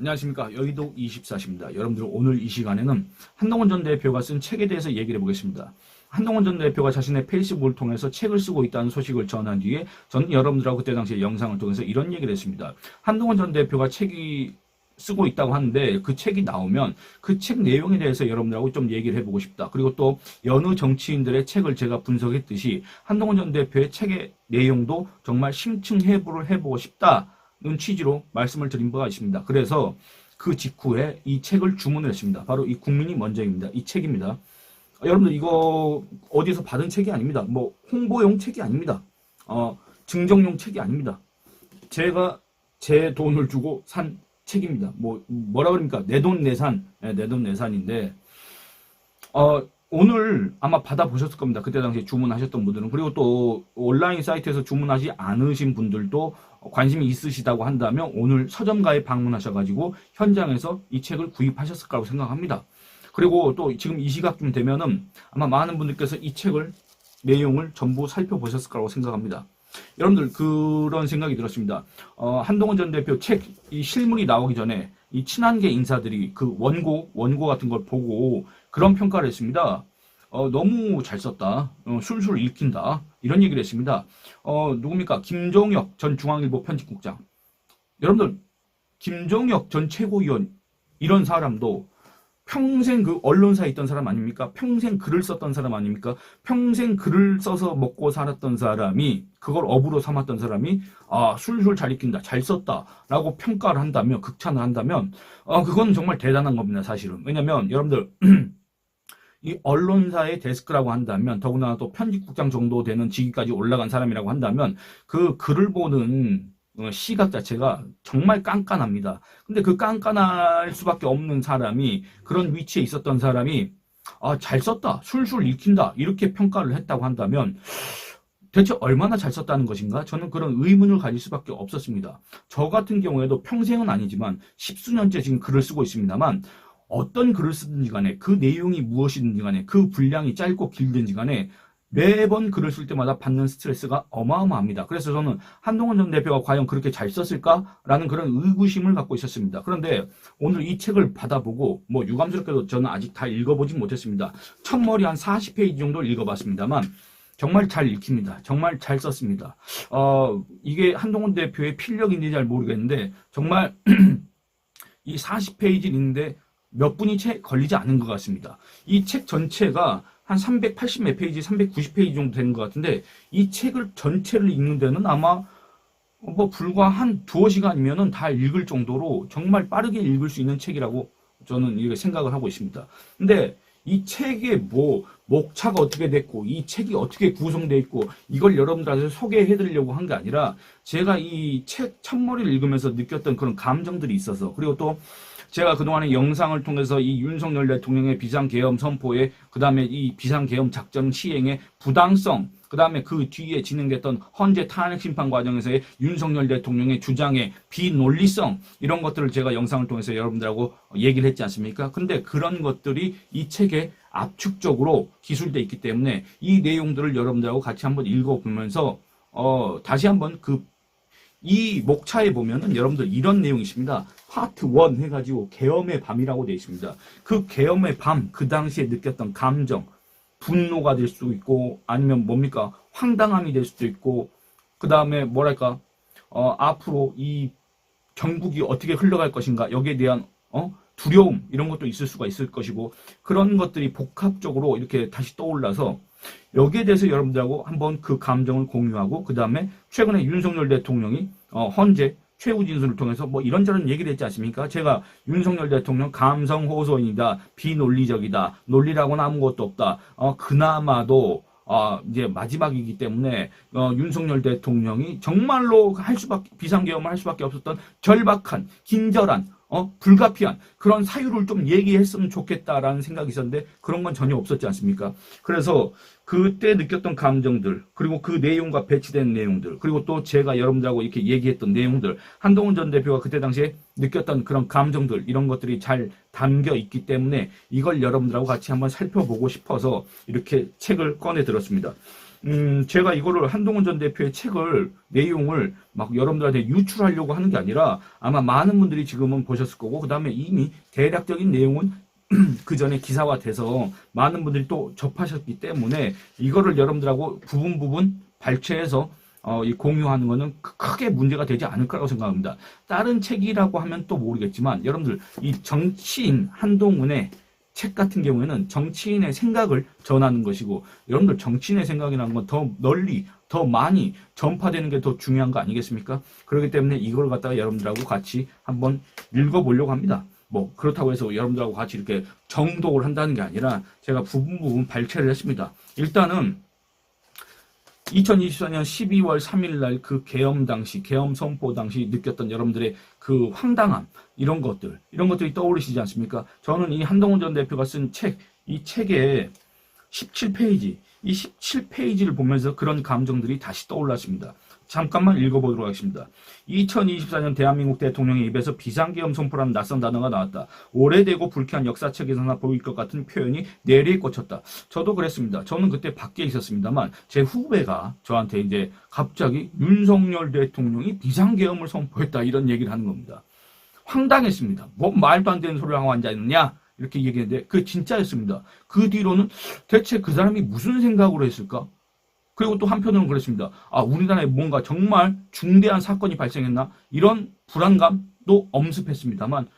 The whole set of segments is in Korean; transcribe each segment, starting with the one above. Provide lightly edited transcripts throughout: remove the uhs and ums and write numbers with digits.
안녕하십니까. 여의도 24시입니다. 여러분들 오늘 이 시간에는 한동훈 전 대표가 쓴 책에 대해서 얘기를 해보겠습니다. 한동훈 전 대표가 자신의 페이스북을 통해서 책을 쓰고 있다는 소식을 전한 뒤에 저는 여러분들하고 그때 당시에 영상을 통해서 이런 얘기를 했습니다. 한동훈 전 대표가 책이 쓰고 있다고 하는데 그 책이 나오면 그 책 내용에 대해서 여러분들하고 좀 얘기를 해보고 싶다. 그리고 또 여느 정치인들의 책을 제가 분석했듯이 한동훈 전 대표의 책의 내용도 정말 심층해부를 해보고 싶다. 는 취지로 말씀을 드린 바가 있습니다. 그래서 그 직후에 이 책을 주문을 했습니다. 바로 이 국민이 먼저입니다. 이 책입니다. 여러분들 이거 어디서 받은 책이 아닙니다. 뭐 홍보용 책이 아닙니다. 증정용 책이 아닙니다. 제가 제 돈을 주고 산 책입니다. 뭐라 그럽니까? 내돈내산, 내돈내산인데 오늘 아마 받아보셨을 겁니다. 그때 당시에 주문하셨던 분들은. 그리고 또 온라인 사이트에서 주문하지 않으신 분들도 관심이 있으시다고 한다면 오늘 서점가에 방문하셔가지고 현장에서 이 책을 구입하셨을 거라고 생각합니다. 그리고 또 지금 이 시각쯤 되면은 아마 많은 분들께서 이 책을 내용을 전부 살펴보셨을 거라고 생각합니다. 여러분들 그런 생각이 들었습니다. 한동훈 전 대표 책 이 실물이 나오기 전에 이 친한계 인사들이 그 원고 같은 걸 보고 그런 평가를 했습니다. 너무 잘 썼다. 술술 읽힌다. 이런 얘기를 했습니다. 누굽니까? 김종혁 전 중앙일보 편집국장. 여러분들, 김종혁 전 최고위원, 이런 사람도 평생 그 언론사에 있던 사람 아닙니까? 평생 글을 썼던 사람 아닙니까? 평생 글을 써서 먹고 살았던 사람이, 그걸 업으로 삼았던 사람이, 술술 잘 읽힌다, 잘 썼다, 라고 평가를 한다면, 극찬을 한다면, 그건 정말 대단한 겁니다, 사실은. 왜냐면, 여러분들, 이 언론사의 데스크라고 한다면, 더구나 또 편집국장 정도 되는 직위까지 올라간 사람이라고 한다면, 그 글을 보는 시각 자체가 정말 깐깐합니다. 근데 그 깐깐할 수밖에 없는 사람이, 그런 위치에 있었던 사람이, 잘 썼다, 술술 읽힌다, 이렇게 평가를 했다고 한다면, 대체 얼마나 잘 썼다는 것인가? 저는 그런 의문을 가질 수밖에 없었습니다. 저 같은 경우에도 평생은 아니지만, 십수년째 지금 글을 쓰고 있습니다만, 어떤 글을 쓰든지 간에, 그 내용이 무엇이든지 간에, 그 분량이 짧고 길든지 간에, 매번 글을 쓸 때마다 받는 스트레스가 어마어마합니다. 그래서 저는 한동훈 전 대표가 과연 그렇게 잘 썼을까라는 그런 의구심을 갖고 있었습니다. 그런데 오늘 이 책을 받아보고 유감스럽게도 저는 아직 다 읽어보진 못했습니다. 첫머리 한 40페이지 정도 읽어봤습니다만 정말 잘 읽힙니다. 정말 잘 썼습니다. 이게 한동훈 대표의 필력인지 잘 모르겠는데 정말 이 40페이지 읽는데 몇 분이 채 걸리지 않은 것 같습니다. 이 책 전체가 한 380 몇 페이지, 390페이지 정도 되는 것 같은데 이 책을 전체를 읽는 데는 아마 불과 한 두어 시간이면은 다 읽을 정도로 정말 빠르게 읽을 수 있는 책이라고 저는 이렇게 생각을 하고 있습니다. 근데 이 책의 목차가 어떻게 됐고 이 책이 어떻게 구성되어 있고 이걸 여러분들한테 소개해 드리려고 한 게 아니라 제가 이 책 첫머리를 읽으면서 느꼈던 그런 감정들이 있어서, 그리고 또 제가 그동안의 영상을 통해서 이 윤석열 대통령의 비상계엄 선포에, 그 다음에 이 비상계엄 작전 시행의 부당성, 그 다음에 그 뒤에 진행됐던 헌재 탄핵 심판 과정에서의 윤석열 대통령의 주장의 비논리성, 이런 것들을 제가 영상을 통해서 여러분들하고 얘기를 했지 않습니까? 근데 그런 것들이 이 책에 압축적으로 기술되어 있기 때문에 이 내용들을 여러분들하고 같이 한번 읽어보면서 다시 한번 이 목차에 보면은 여러분들 이런 내용이 있습니다. 파트 1 해가지고 계엄의 밤이라고 되어 있습니다. 그 계엄의 밤, 그 당시에 느꼈던 감정, 분노가 될 수도 있고, 아니면 황당함이 될 수도 있고, 그 다음에 앞으로 이 정국이 어떻게 흘러갈 것인가, 여기에 대한, 두려움, 이런 것도 있을 수가 있을 것이고, 그런 것들이 복합적으로 이렇게 다시 떠올라서, 여기에 대해서 여러분들하고 한번 그 감정을 공유하고, 그 다음에 최근에 윤석열 대통령이, 헌재 최후 진술을 통해서 이런저런 얘기를 했지 않습니까? 제가 윤석열 대통령 감성 호소인이다, 비논리적이다, 논리라고는 아무것도 없다, 그나마도 이제 마지막이기 때문에 윤석열 대통령이 정말로 비상계엄을 할 수밖에 없었던 절박한, 긴절한, 불가피한 그런 사유를 좀 얘기했으면 좋겠다라는 생각이 있었는데 그런 건 전혀 없었지 않습니까? 그래서 그때 느꼈던 감정들, 그리고 그 내용과 배치된 내용들, 그리고 또 제가 여러분들하고 이렇게 얘기했던 내용들, 한동훈 전 대표가 그때 당시에 느꼈던 그런 감정들, 이런 것들이 잘 담겨 있기 때문에 이걸 여러분들하고 같이 한번 살펴보고 싶어서 이렇게 책을 꺼내 들었습니다. 제가 이거를 한동훈 전 대표의 책을, 내용을 막 여러분들한테 유출하려고 하는 게 아니라 아마 많은 분들이 지금은 보셨을 거고, 그 다음에 이미 대략적인 내용은 그 전에 기사화돼서 많은 분들이 또 접하셨기 때문에 이거를 여러분들하고 부분 발췌해서 이 공유하는 거는 크게 문제가 되지 않을 거라고 생각합니다. 다른 책이라고 하면 또 모르겠지만 여러분들 이 정치인 한동훈의 책 같은 경우에는 정치인의 생각을 전하는 것이고, 여러분들 정치인의 생각이라는 건 더 널리 더 많이 전파되는 게 더 중요한 거 아니겠습니까? 그렇기 때문에 이걸 갖다가 여러분들하고 같이 한번 읽어보려고 합니다. 뭐 그렇다고 해서 여러분들하고 같이 이렇게 정독을 한다는 게 아니라 제가 부분 발췌를 했습니다. 일단은 2024년 12월 3일 날 그 계엄 당시, 계엄 선포 당시 느꼈던 여러분들의 그 황당함, 이런 것들이 떠오르시지 않습니까? 저는 이 한동훈 전 대표가 쓴 책, 이 책의 17페이지, 이 17페이지를 보면서 그런 감정들이 다시 떠올랐습니다. 잠깐만 읽어보도록 하겠습니다. 2024년 대한민국 대통령의 입에서 비상계엄 선포라는 낯선 단어가 나왔다. 오래되고 불쾌한 역사책에서나 보일 것 같은 표현이 뇌리에 꽂혔다. 저도 그랬습니다. 저는 그때 밖에 있었습니다만 제 후배가 저한테 이제 갑자기 윤석열 대통령이 비상계엄을 선포했다, 이런 얘기를 하는 겁니다. 황당했습니다. 뭐 말도 안 되는 소리를 하고 앉아있느냐, 이렇게 얘기했는데 그게 진짜였습니다. 그 뒤로는 대체 그 사람이 무슨 생각으로 했을까? 그리고 또 한편으로는 그랬습니다. 우리나라에 뭔가 정말 중대한 사건이 발생했나? 이런 불안감도 엄습했습니다만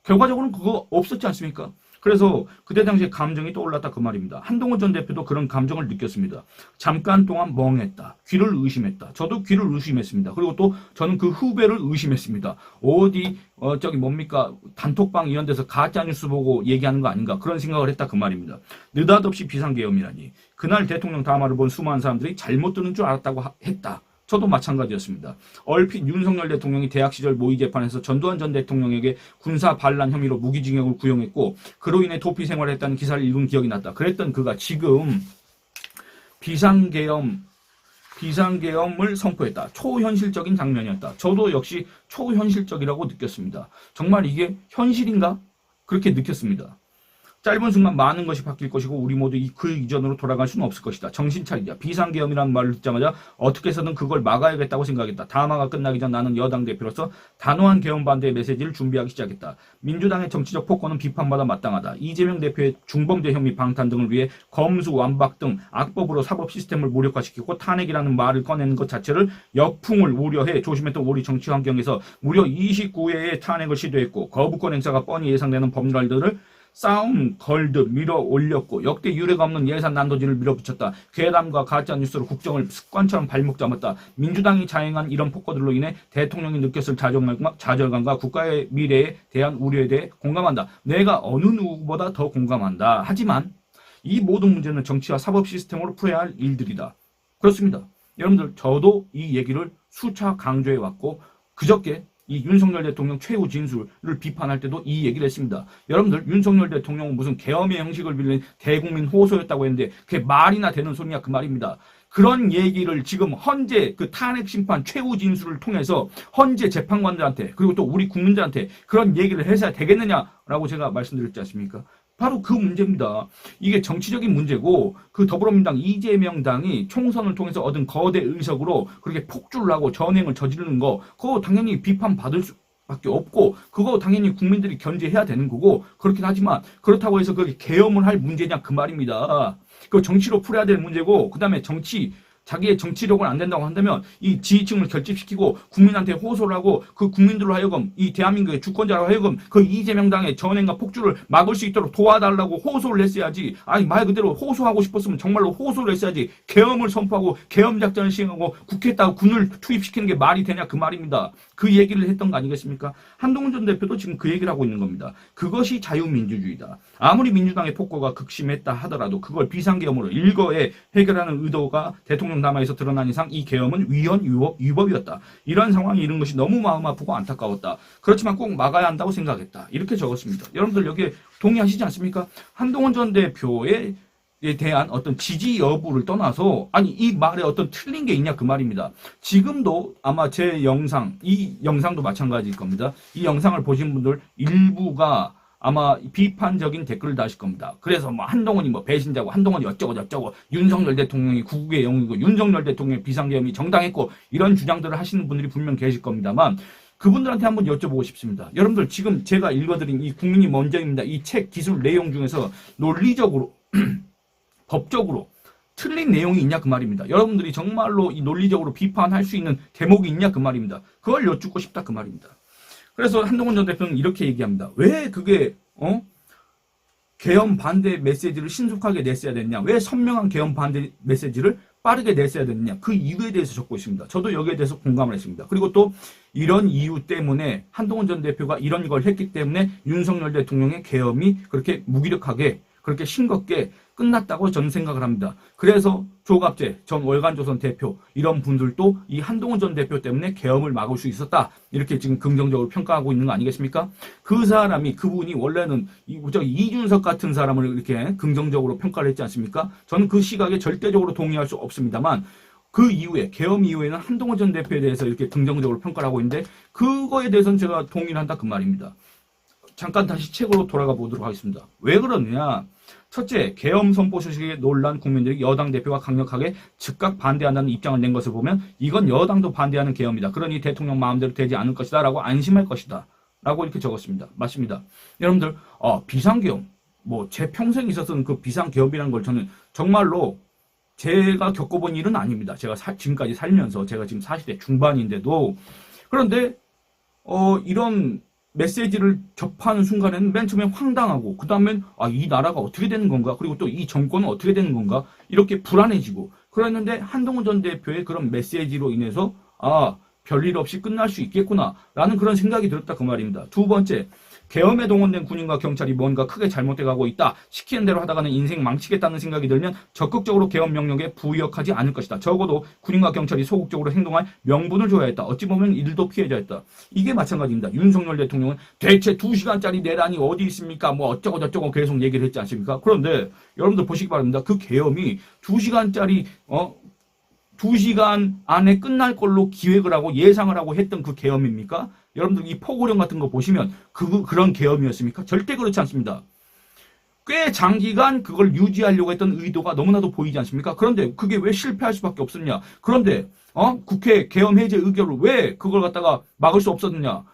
결과적으로는 그거 없었지 않습니까? 그래서 그때 당시에 감정이 떠올랐다, 그 말입니다. 한동훈 전 대표도 그런 감정을 느꼈습니다. 잠깐 동안 멍했다. 귀를 의심했다. 저도 귀를 의심했습니다. 그리고 또 저는 그 후배를 의심했습니다. 어디 저기 뭡니까, 단톡방 이런 데서 가짜뉴스 보고 얘기하는 거 아닌가, 그런 생각을 했다, 그 말입니다. 느닷없이 비상계엄이라니. 그날 대통령 담화를 본 수많은 사람들이 잘못 듣는 줄 알았다고 했다. 저도 마찬가지였습니다. 얼핏 윤석열 대통령이 대학 시절 모의 재판에서 전두환 전 대통령에게 군사 반란 혐의로 무기징역을 구형했고 그로 인해 도피 생활을 했다는 기사를 읽은 기억이 났다. 그랬던 그가 지금 비상계엄을 선포했다. 초현실적인 장면이었다. 저도 역시 초현실적이라고 느꼈습니다. 정말 이게 현실인가? 그렇게 느꼈습니다. 짧은 순간 많은 것이 바뀔 것이고 우리 모두 그 이전으로 돌아갈 수는 없을 것이다. 정신 차리자. 비상계엄이라는 말을 듣자마자 어떻게 해서든 그걸 막아야겠다고 생각했다. 담화가 끝나기 전 나는 여당 대표로서 단호한 계엄 반대의 메시지를 준비하기 시작했다. 민주당의 정치적 폭언은 비판받아 마땅하다. 이재명 대표의 중범죄 혐의 방탄 등을 위해 검수, 완박 등 악법으로 사법 시스템을 무력화시키고 탄핵이라는 말을 꺼내는 것 자체를 역풍을 우려해 조심했던 우리 정치 환경에서 무려 29회의 탄핵을 시도했고 거부권 행사가 뻔히 예상되는 법률들을 싸움 걸듯 밀어 올렸고 역대 유례가 없는 예산 난도질을 밀어붙였다. 괴담과 가짜뉴스로 국정을 습관처럼 발목 잡았다. 민주당이 자행한 이런 폭거들로 인해 대통령이 느꼈을 좌절감과 국가의 미래에 대한 우려에 대해 공감한다. 내가 어느 누구보다 더 공감한다. 하지만 이 모든 문제는 정치와 사법 시스템으로 풀어야 할 일들이다. 그렇습니다. 여러분들, 저도 이 얘기를 수차 강조해 왔고 그저께 이 윤석열 대통령 최후 진술을 비판할 때도 이 얘기를 했습니다. 여러분들, 윤석열 대통령은 무슨 계엄의 형식을 빌린 대국민 호소였다고 했는데 그게 말이나 되는 소리냐, 그 말입니다. 그런 얘기를 지금 헌재 그 탄핵 심판 최후 진술을 통해서 헌재 재판관들한테 그리고 또 우리 국민들한테 그런 얘기를 해서야 되겠느냐라고 제가 말씀드렸지 않습니까? 바로 그 문제입니다. 이게 정치적인 문제고 그 더불어민주당 이재명 당이 총선을 통해서 얻은 거대 의석으로 그렇게 폭주를 하고 전횡을 저지르는 거, 그거 당연히 비판받을 수밖에 없고 그거 당연히 국민들이 견제해야 되는 거고, 그렇긴 하지만 그렇다고 해서 그게 계엄을 할 문제냐, 그 말입니다. 그 정치로 풀어야 될 문제고, 그 다음에 자기의 정치력은 안 된다고 한다면 이 지지층을 결집시키고 국민한테 호소를 하고 그 국민들로 하여금 이 대한민국의 주권자로 하여금 그 이재명 당의 전행과 폭주를 막을 수 있도록 도와달라고 호소를 했어야지. 아니, 말 그대로 호소하고 싶었으면 정말로 호소를 했어야지. 계엄을 선포하고 계엄 작전을 시행하고 국회에다가 군을 투입시키는 게 말이 되냐, 그 말입니다. 그 얘기를 했던 거 아니겠습니까? 한동훈 전 대표도 지금 그 얘기를 하고 있는 겁니다. 그것이 자유민주주의다. 아무리 민주당의 폭거가 극심했다 하더라도 그걸 비상계엄으로 일거에 해결하는 의도가 대통령 담화에서 드러난 이상 이 계엄은 위법이었다. 이런 상황이 이런 것이 너무 마음 아프고 안타까웠다. 그렇지만 꼭 막아야 한다고 생각했다. 이렇게 적었습니다. 여러분들 여기에 동의하시지 않습니까? 한동훈 전 대표에 대한 어떤 지지 여부를 떠나서 아니 이 말에 어떤 틀린 게 있냐, 그 말입니다. 지금도 아마 제 영상, 이 영상도 마찬가지일 겁니다. 이 영상을 보신 분들 일부가 아마 비판적인 댓글을 다실 겁니다. 그래서 뭐 한동훈이 뭐 배신자고 한동훈이 어쩌고 저쩌고 윤석열 대통령이 구국의 영웅이고 윤석열 대통령의 비상계엄이 정당했고 이런 주장들을 하시는 분들이 분명 계실 겁니다만 그분들한테 한번 여쭤보고 싶습니다. 여러분들 지금 제가 읽어드린 이 국민이 먼저입니다. 이 책 기술 내용 중에서 논리적으로 법적으로 틀린 내용이 있냐 그 말입니다. 여러분들이 정말로 이 논리적으로 비판할 수 있는 대목이 있냐 그 말입니다. 그걸 여쭙고 싶다 그 말입니다. 그래서 한동훈 전 대표는 이렇게 얘기합니다. 왜 그게 계엄 반대 메시지를 신속하게 냈어야 됐냐? 왜 선명한 계엄 반대 메시지를 빠르게 냈어야 됐느냐? 그 이유에 대해서 적고 있습니다. 저도 여기에 대해서 공감을 했습니다. 그리고 또 이런 이유 때문에 한동훈 전 대표가 이런 걸 했기 때문에 윤석열 대통령의 계엄이 그렇게 무기력하게 그렇게 싱겁게 끝났다고 저는 생각을 합니다. 그래서 조갑재 전 월간조선 대표 이런 분들도 이 한동훈 전 대표 때문에 계엄을 막을 수 있었다. 이렇게 지금 긍정적으로 평가하고 있는 거 아니겠습니까? 그분이 원래는 이준석 같은 사람을 이렇게 긍정적으로 평가를 했지 않습니까? 저는 그 시각에 절대적으로 동의할 수 없습니다만 그 이후에 계엄 이후에는 한동훈 전 대표에 대해서 이렇게 긍정적으로 평가를 하고 있는데 그거에 대해서는 제가 동의를 한다 그 말입니다. 잠깐 다시 책으로 돌아가 보도록 하겠습니다. 왜 그러느냐? 첫째, 계엄 선포 소식에 놀란 국민들이 여당 대표가 강력하게 즉각 반대한다는 입장을 낸 것을 보면 이건 여당도 반대하는 계엄이다. 그러니 대통령 마음대로 되지 않을 것이다 라고 안심할 것이다 라고 이렇게 적었습니다. 맞습니다. 여러분들 비상계엄 제 평생에 있었던 그 비상계엄이라는 걸 저는 정말로 제가 겪어본 일은 아닙니다. 제가 지금까지 살면서 제가 지금 40대 중반인데도 그런데 이런 메시지를 접하는 순간에는 맨 처음에 황당하고 그 다음엔 이 나라가 어떻게 되는 건가 그리고 또 이 정권은 어떻게 되는 건가 이렇게 불안해지고 그랬는데 한동훈 전 대표의 그런 메시지로 인해서 별일 없이 끝날 수 있겠구나 라는 그런 생각이 들었다 그 말입니다. 두 번째, 계엄에 동원된 군인과 경찰이 뭔가 크게 잘못돼가고 있다. 시키는 대로 하다가는 인생 망치겠다는 생각이 들면 적극적으로 계엄 명령에 부역하지 않을 것이다. 적어도 군인과 경찰이 소극적으로 행동할 명분을 줘야 했다. 어찌 보면 이들도 피해자였다. 이게 마찬가지입니다. 윤석열 대통령은 대체 2시간짜리 내란이 어디 있습니까? 어쩌고 저쩌고 계속 얘기를 했지 않습니까? 그런데 여러분들 보시기 바랍니다. 그 계엄이 2시간짜리 2시간 안에 끝날 걸로 기획을 하고 예상을 하고 했던 그 계엄입니까? 여러분들 이 포고령 같은 거 보시면 그런 계엄이었습니까? 절대 그렇지 않습니다. 꽤 장기간 그걸 유지하려고 했던 의도가 너무나도 보이지 않습니까? 그런데 그게 왜 실패할 수밖에 없었냐? 그런데 국회 계엄 해제 의결을 왜 그걸 갖다가 막을 수 없었느냐?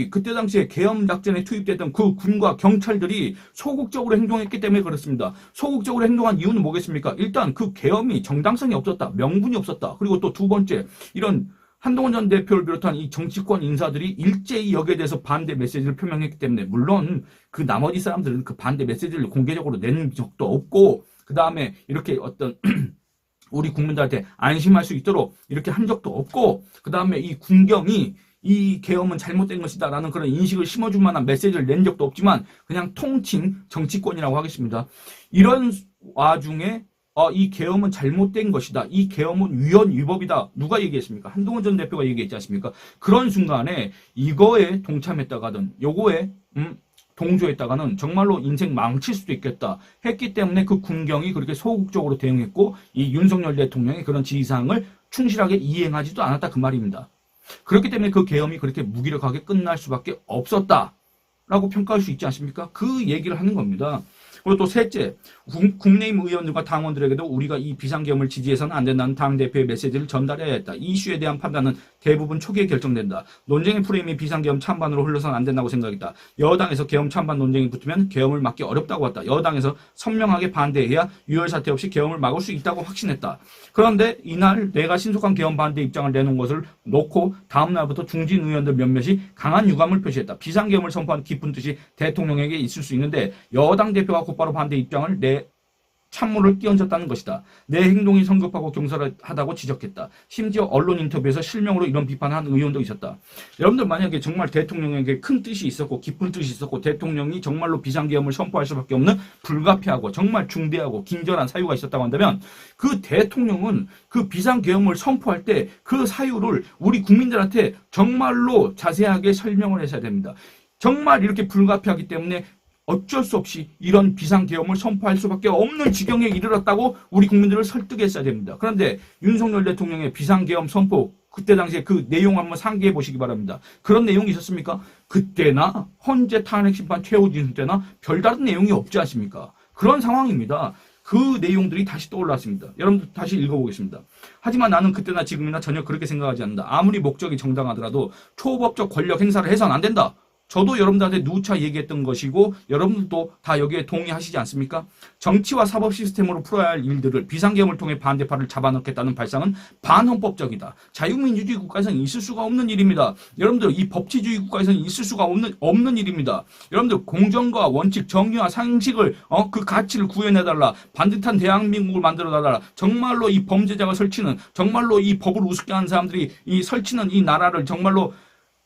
그때 당시에 계엄 작전에 투입됐던 그 군과 경찰들이 소극적으로 행동했기 때문에 그렇습니다. 소극적으로 행동한 이유는 뭐겠습니까? 일단 그 계엄이 정당성이 없었다. 명분이 없었다. 그리고 또 두 번째, 이런 한동훈 전 대표를 비롯한 이 정치권 인사들이 일제히 여기에 대해서 반대 메시지를 표명했기 때문에 물론 그 나머지 사람들은 그 반대 메시지를 공개적으로 낸 적도 없고 그 다음에 이렇게 어떤 우리 국민들한테 안심할 수 있도록 이렇게 한 적도 없고 그 다음에 이 군경이 이 계엄은 잘못된 것이다 라는 그런 인식을 심어줄 만한 메시지를 낸 적도 없지만 그냥 통칭 정치권이라고 하겠습니다. 이런 와중에 이 계엄은 잘못된 것이다. 이 계엄은 위헌위법이다. 누가 얘기했습니까? 한동훈 전 대표가 얘기했지 않습니까? 그런 순간에 이거에 동참했다가든 요거에 동조했다가는 정말로 인생 망칠 수도 있겠다 했기 때문에 그 군경이 그렇게 소극적으로 대응했고 이 윤석열 대통령의 그런 지시사항을 충실하게 이행하지도 않았다 그 말입니다. 그렇기 때문에 그 계엄이 그렇게 무기력하게 끝날 수밖에 없었다라고 평가할 수 있지 않습니까? 그 얘기를 하는 겁니다. 그리고 또 셋째, 국내임 의원들과 당원들에게도 우리가 이 비상계엄을 지지해서는 안 된다는 당대표의 메시지를 전달해야 했다. 이 이슈에 대한 판단은 대부분 초기에 결정된다. 논쟁의 프레임이 비상계엄 찬반으로 흘러서는 안 된다고 생각했다. 여당에서 계엄 찬반 논쟁이 붙으면 계엄을 막기 어렵다고 했다. 여당에서 선명하게 반대해야 유혈 사태 없이 계엄을 막을 수 있다고 확신했다. 그런데 이날 내가 신속한 계엄 반대 입장을 내놓은 것을 놓고 다음 날부터 중진 의원들 몇몇이 강한 유감을 표시했다. 비상계엄을 선포한 깊은 뜻이 대통령에게 있을 수 있는데 여당 대표가 곧바로 반대 입장을 찬물을 끼얹었다는 것이다. 내 행동이 성급하고 경솔하다고 지적했다. 심지어 언론 인터뷰에서 실명으로 이런 비판한 의원도 있었다. 여러분들 만약에 정말 대통령에게 큰 뜻이 있었고 깊은 뜻이 있었고 대통령이 정말로 비상계엄을 선포할 수밖에 없는 불가피하고 정말 중대하고 긴절한 사유가 있었다고 한다면 그 대통령은 그 비상계엄을 선포할 때 그 사유를 우리 국민들한테 정말로 자세하게 설명을 했어야 됩니다. 정말 이렇게 불가피하기 때문에 어쩔 수 없이 이런 비상계엄을 선포할 수밖에 없는 지경에 이르렀다고 우리 국민들을 설득했어야 됩니다. 그런데 윤석열 대통령의 비상계엄 선포 그때 당시에 그 내용 한번 상기해 보시기 바랍니다. 그런 내용이 있었습니까? 그때나 헌재 탄핵 심판 최후진 때나 별다른 내용이 없지 않습니까? 그런 상황입니다. 그 내용들이 다시 떠올랐습니다. 여러분들 다시 읽어보겠습니다. 하지만 나는 그때나 지금이나 전혀 그렇게 생각하지 않는다. 아무리 목적이 정당하더라도 초법적 권력 행사를 해서는 안 된다. 저도 여러분들한테 누차 얘기했던 것이고 여러분들도 다 여기에 동의하시지 않습니까? 정치와 사법 시스템으로 풀어야 할 일들을 비상계엄을 통해 반대파를 잡아넣겠다는 발상은 반헌법적이다. 자유민주주의 국가에서는 있을 수가 없는 일입니다. 여러분들 이 법치주의 국가에서는 있을 수가 없는 일입니다. 여러분들 공정과 원칙, 정의와 상식을 그 가치를 구현해달라. 반듯한 대한민국을 만들어달라. 정말로 이 범죄자가 설치는 정말로 이 법을 우습게 하는 사람들이 이 설치는 이 나라를 정말로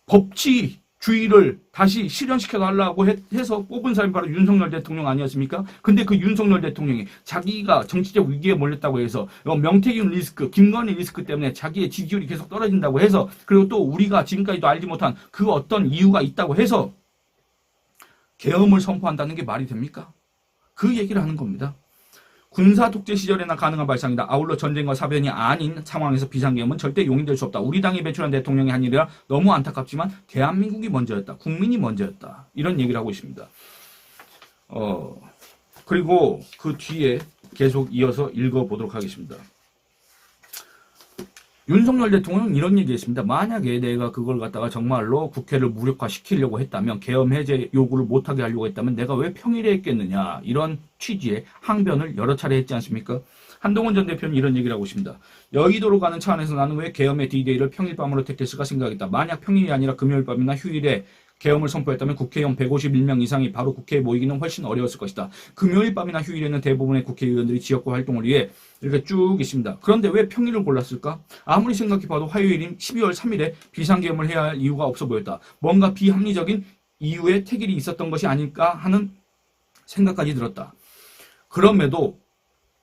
법치 주의를 다시 실현시켜 달라고 해서 뽑은 사람이 바로 윤석열 대통령 아니었습니까? 근데 그 윤석열 대통령이 자기가 정치적 위기에 몰렸다고 해서 명태균 리스크, 김건희 리스크 때문에 자기의 지지율이 계속 떨어진다고 해서 그리고 또 우리가 지금까지도 알지 못한 그 어떤 이유가 있다고 해서 계엄을 선포한다는 게 말이 됩니까? 그 얘기를 하는 겁니다. 군사 독재 시절에나 가능한 발상이다. 아울러 전쟁과 사변이 아닌 상황에서 비상계엄은 절대 용인될 수 없다. 우리 당이 배출한 대통령이 한 일이라 너무 안타깝지만 대한민국이 먼저였다. 국민이 먼저였다. 이런 얘기를 하고 있습니다. 그리고 그 뒤에 계속 이어서 읽어보도록 하겠습니다. 윤석열 대통령은 이런 얘기했습니다. 만약에 내가 그걸 갖다가 정말로 국회를 무력화시키려고 했다면 계엄 해제 요구를 못하게 하려고 했다면 내가 왜 평일에 했겠느냐 이런 취지의 항변을 여러 차례 했지 않습니까? 한동훈 전 대표는 이런 얘기를 하고 있습니다. 여의도로 가는 차 안에서 나는 왜 계엄의 D-Day를 평일 밤으로 택했을까 생각했다. 만약 평일이 아니라 금요일 밤이나 휴일에 계엄을 선포했다면 국회의원 151명 이상이 바로 국회에 모이기는 훨씬 어려웠을 것이다. 금요일 밤이나 휴일에는 대부분의 국회의원들이 지역구 활동을 위해 이렇게 쭉 있습니다. 그런데 왜 평일을 골랐을까? 아무리 생각해봐도 화요일인 12월 3일에 비상계엄을 해야 할 이유가 없어 보였다. 뭔가 비합리적인 이유의 택일이 있었던 것이 아닐까 하는 생각까지 들었다. 그럼에도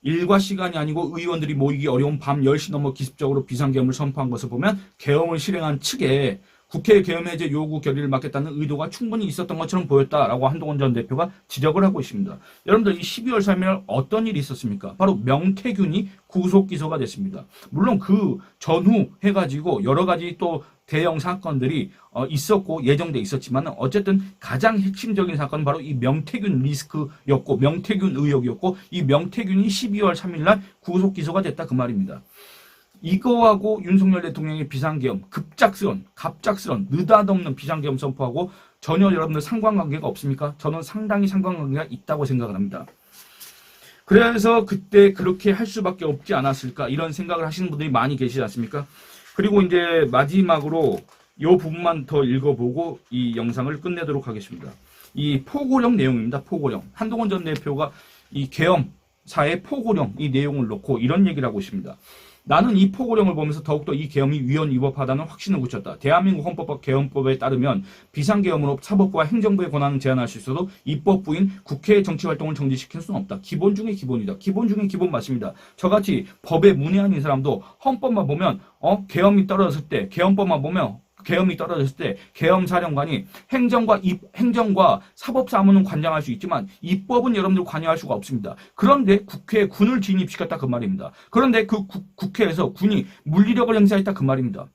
일과 시간이 아니고 의원들이 모이기 어려운 밤 10시 넘어 기습적으로 비상계엄을 선포한 것을 보면 계엄을 실행한 측에 국회 계엄 해제 요구 결의를 맡겠다는 의도가 충분히 있었던 것처럼 보였다라고 한동훈 전 대표가 지적을 하고 있습니다. 여러분들 이 12월 3일 어떤 일이 있었습니까? 바로 명태균이 구속 기소가 됐습니다. 물론 그 전후 해가지고 여러 가지 또 대형 사건들이 있었고 예정돼 있었지만 어쨌든 가장 핵심적인 사건은 바로 이 명태균 리스크였고 명태균 의혹이었고 이 명태균이 12월 3일 날 구속 기소가 됐다 그 말입니다. 이거하고 윤석열 대통령의 비상계엄, 갑작스런, 느닷없는 비상계엄 선포하고 전혀 여러분들 상관관계가 없습니까? 저는 상당히 상관관계가 있다고 생각을 합니다. 그래서 그때 그렇게 할 수밖에 없지 않았을까 이런 생각을 하시는 분들이 많이 계시지 않습니까? 그리고 이제 마지막으로 이 부분만 더 읽어보고 이 영상을 끝내도록 하겠습니다. 이 포고령 내용입니다. 포고령. 한동훈 전 대표가 이 계엄사의 포고령 이 내용을 놓고 이런 얘기를 하고 있습니다. 나는 이 포고령을 보면서 더욱더 이 계엄이 위헌위법하다는 확신을 굳혔다. 대한민국 헌법과 계엄법에 따르면 비상계엄으로 사법부와 행정부의 권한을 제한할 수 있어도 입법부인 국회의 정치활동을 정지시킬 수는 없다. 기본 중에 기본이다. 기본 중에 기본 맞습니다. 저같이 법에 문외한인 사람도 헌법만 보면 계엄이 떨어졌을 때 계엄법만 보면 계엄이 떨어졌을 때 계엄사령관이 행정과 사법사무는 관장할 수 있지만 입법은 여러분들 관여할 수가 없습니다. 그런데 국회에 군을 진입시켰다 그 말입니다. 그런데 그 국회에서 군이 물리력을 행사했다 그 말입니다.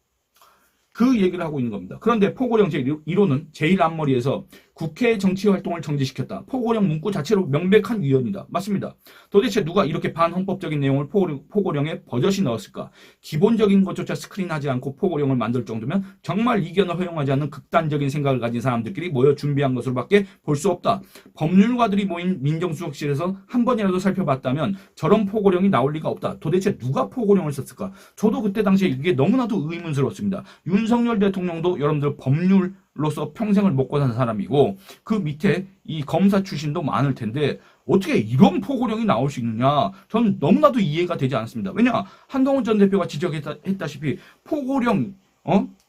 그 얘기를 하고 있는 겁니다. 그런데 포고령 제1호는 제일 앞머리에서 국회 정치활동을 정지시켰다. 포고령 문구 자체로 명백한 위헌이다. 맞습니다. 도대체 누가 이렇게 반헌법적인 내용을 포고령에 버젓이 넣었을까? 기본적인 것조차 스크린하지 않고 포고령을 만들 정도면 정말 이견을 허용하지 않는 극단적인 생각을 가진 사람들끼리 모여 준비한 것으로밖에 볼 수 없다. 법률가들이 모인 민정수석실에서 한 번이라도 살펴봤다면 저런 포고령이 나올 리가 없다. 도대체 누가 포고령을 썼을까? 저도 그때 당시에 이게 너무나도 의문스러웠습니다. 윤석열 대통령도 여러분들 법률로서 평생을 먹고 산 사람이고 그 밑에 이 검사 출신도 많을 텐데 어떻게 이런 포고령이 나올 수 있느냐 저는 너무나도 이해가 되지 않습니다. 왜냐 한동훈 전 대표가 지적했다시피 포고령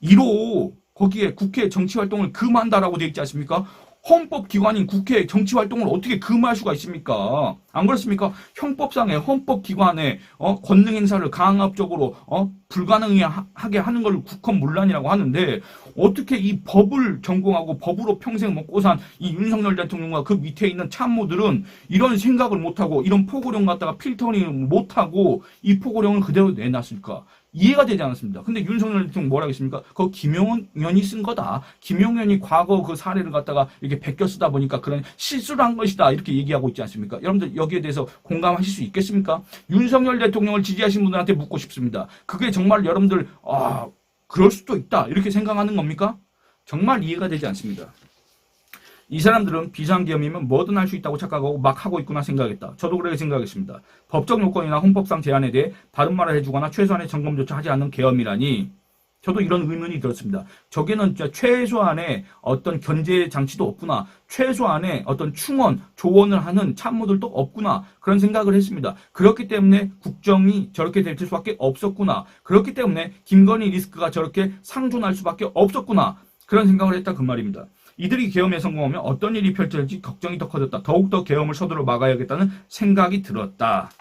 1호 거기에 국회 정치활동을 금한다라고 되어 있지 않습니까? 헌법기관인 국회 정치활동을 어떻게 금할 수가 있습니까? 안 그렇습니까? 형법상의 헌법기관의 권능 행사를 강압적으로 불가능하게 하는 걸 국헌문란이라고 하는데 어떻게 이 법을 전공하고 법으로 평생 먹고 산 이 윤석열 대통령과 그 밑에 있는 참모들은 이런 생각을 못하고 이런 포고령 갖다가 필터링을 못하고 이 포고령을 그대로 내놨을까? 이해가 되지 않았습니다. 근데 윤석열 대통령 뭐라 했습니까? 그거 김용현이 쓴 거다. 김용현이 과거 그 사례를 갖다가 이렇게 베껴 쓰다 보니까 그런 실수를 한 것이다. 이렇게 얘기하고 있지 않습니까? 여러분들 여기에 대해서 공감하실 수 있겠습니까? 윤석열 대통령을 지지하신 분들한테 묻고 싶습니다. 그게 정말 여러분들 그럴 수도 있다. 이렇게 생각하는 겁니까? 정말 이해가 되지 않습니다. 이 사람들은 비상계엄이면 뭐든 할 수 있다고 착각하고 막 하고 있구나 생각했다. 저도 그렇게 생각했습니다. 법적 요건이나 헌법상 제한에 대해 바른 말을 해주거나 최소한의 점검조차 하지 않는 계엄이라니 저도 이런 의문이 들었습니다. 저게는 진짜 최소한의 어떤 견제 장치도 없구나. 최소한의 어떤 충원, 조언을 하는 참모들도 없구나. 그런 생각을 했습니다. 그렇기 때문에 국정이 저렇게 될 수밖에 없었구나. 그렇기 때문에 김건희 리스크가 저렇게 상존할 수밖에 없었구나. 그런 생각을 했다 그 말입니다. 이들이 계엄에 성공하면 어떤 일이 펼쳐질지 걱정이 더 커졌다. 더욱더 계엄을 서두르 막아야겠다는 생각이 들었다.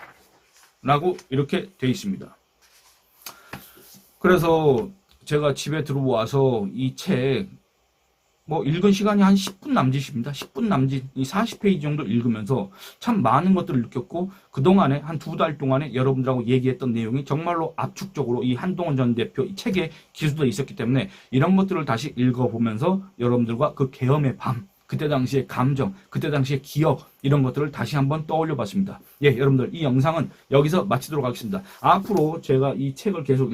라고 이렇게 돼 있습니다. 그래서 제가 집에 들어와서 이 책 읽은 시간이 한 10분 남짓입니다. 10분 남짓, 이 40페이지 정도 읽으면서 참 많은 것들을 느꼈고, 그동안에 한 2달 동안에 여러분들하고 얘기했던 내용이 정말로 압축적으로 이 한동훈 전 대표 이 책에 기술되어 있었기 때문에 이런 것들을 다시 읽어보면서 여러분들과 그 계엄의 밤, 그때 당시의 감정, 그때 당시의 기억, 이런 것들을 다시 한번 떠올려 봤습니다. 예, 여러분들 이 영상은 여기서 마치도록 하겠습니다. 앞으로 제가 이 책을 계속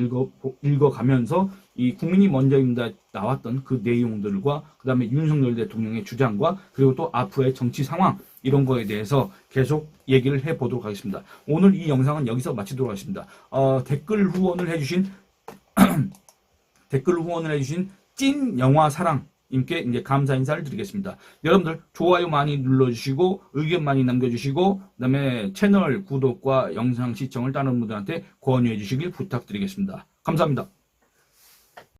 읽어가면서 이 국민이 먼저입니다 나왔던 그 내용들과 그 다음에 윤석열 대통령의 주장과 그리고 또 앞으로의 정치 상황 이런 거에 대해서 계속 얘기를 해보도록 하겠습니다. 오늘 이 영상은 여기서 마치도록 하겠습니다. 댓글 후원을 해주신 찐 영화 사랑 님께 이제 감사 인사를 드리겠습니다. 여러분들 좋아요 많이 눌러주시고 의견 많이 남겨주시고 그다음에 채널 구독과 영상 시청을 다른 분들한테 권유해 주시길 부탁드리겠습니다. 감사합니다.